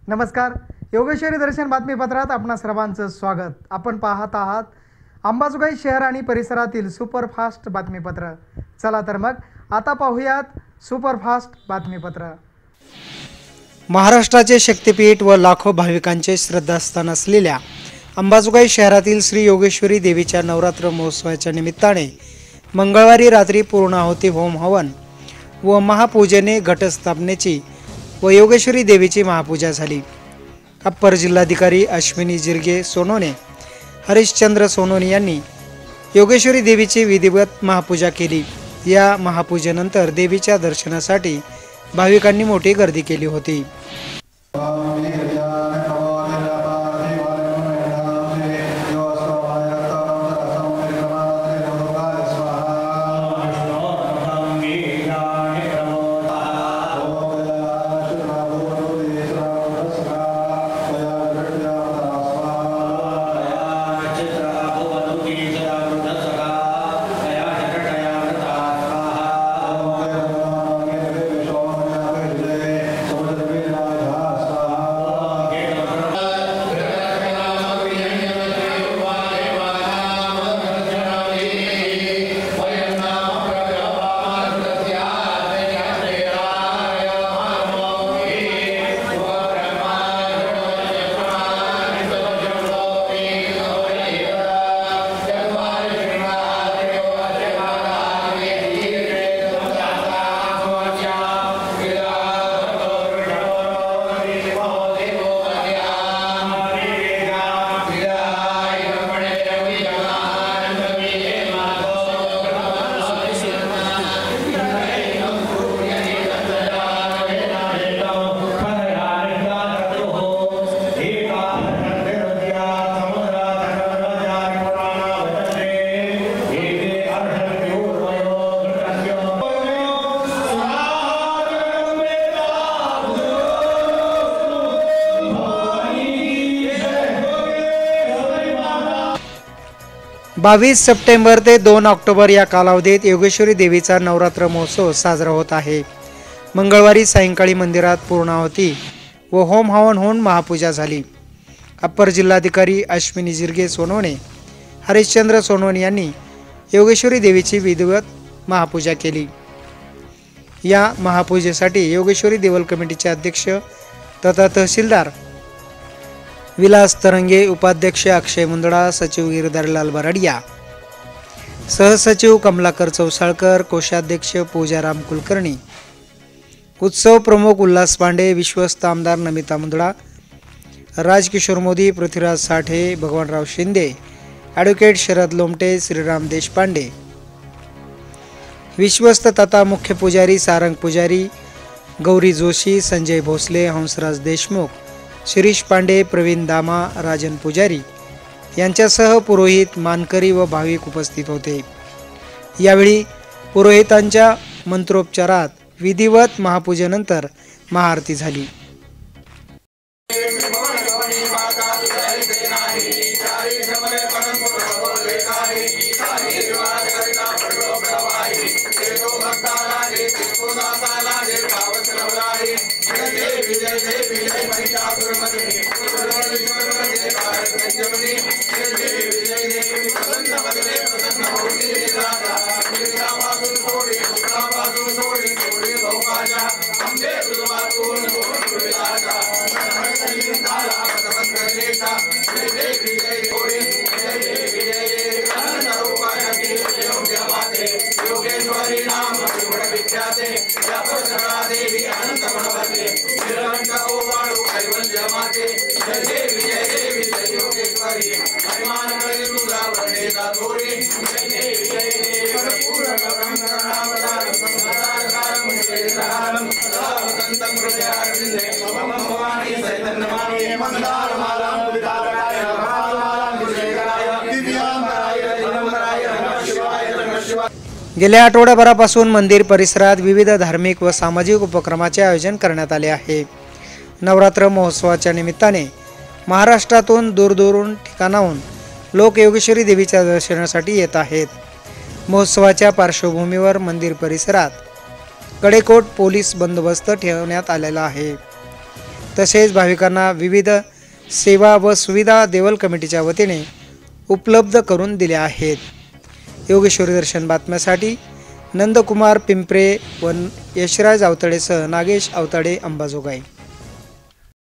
नमस्कार. योगेश्वरी दर्शन बातमीपत्रात आपणा सर्वांचं स्वागत. आपण पाहत आहात अंबाजोगाई शहर आणि परिसरातील सुपरफास्ट बातमीपत्र. चला तर मग आता पाहूयात सुपरफास्ट बातमीपत्र. महाराष्ट्राचे शक्तिपीठ व लाखो भाविकांचे श्रद्धास्थान असलेल्या अंबाजोगाई शहरातील श्री योगेश्वरी देवीच्या नवरात्र महोत्सवाच्या निमित्ताने मंगळवारी रात्री पूर्णाहुती होम हवन व महापूजेने घटस्थापनेची व योगेश्वरी देवीची महापूजा झाली. अप्पर जिल्हाधिकारी अश्विनी जिरगे सोनोने, हरिश्चंद्र सोनोने यांनी योगेश्वरी देवीची विधिवत महापूजा केली. या महापूजेनंतर देवीच्या दर्शनासाठी भाविकांनी मोठी गर्दी केली होती. बावीस सप्टेंबर ते 2 ऑक्टोबर या कालावधीत योगेश्वरी देवीचा नवरात्र महोत्सव साजरा होत आहे. मंगळवारी सायंकाळी मंदिरात पूर्णाहुती व होम हवन होऊन महापूजा झाली. अप्पर जिल्हाधिकारी अश्विनी जिरगे सोनोने, हरिश्चंद्र सोनोने यांनी योगेश्वरी देवीची विधिवत महापूजा केली. या महापूजेसाठी योगेश्वरी देवल कमिटीचे अध्यक्ष तथा तहसीलदार विलास तरंगे, उपाध्यक्ष अक्षय मुंदडा, सचिव गिरधरलाल बराडिया, सहसचिव कमलाकर चौसाळकर, कोषाध्यक्ष पूजाराम कुलकर्णी, उत्सव प्रमुख उल्हास पांडे, विश्वस्त आमदार नमिता मुंदडा, राजकिशोर मोदी, पृथ्वीराज साठे, भगवानराव शिंदे, ॲडव्होकेट शरद लोमटे, श्रीराम देशपांडे, विश्वस्त तथा मुख्य पुजारी सारंग पुजारी, गौरी जोशी, संजय भोसले, हंसराज देशमुख, शिरीष पांडे, प्रवीण दामा, राजन पुजारी यांच्यासह पुरोहित, मानकरी व भाविक उपस्थित होते. यावेळी पुरोहितांच्या मंत्रोपचारात विधिवत महापूजेनंतर महाआरती झाली. गेल्या आठवड्याभरापासून मंदिर परिसरात विविध धार्मिक व सामाजिक उपक्रमाचे आयोजन करण्यात आले आहे. नवरात्र महोत्सवाच्या निमित्ताने महाराष्ट्रातून दूरदूरून ठिकाणाहून लोक योगेश्वरी देवीच्या दर्शनासाठी येत आहेत. महोत्सवाच्या पार्श्वभूमीवर मंदिर परिसरात कडेकोट पोलीस बंदोबस्त ठेवण्यात आलेला आहे. तसेच भाविकांना विविध सेवा व सुविधा देवल कमिटीच्या वतीने उपलब्ध करून दिल्या आहेत। योगेश्वरी दर्शन बातम्यासाठी नंदकुमार पिंपरे व यशराज आवताडेसह नागेश आवताडे, अंबाजोगाई।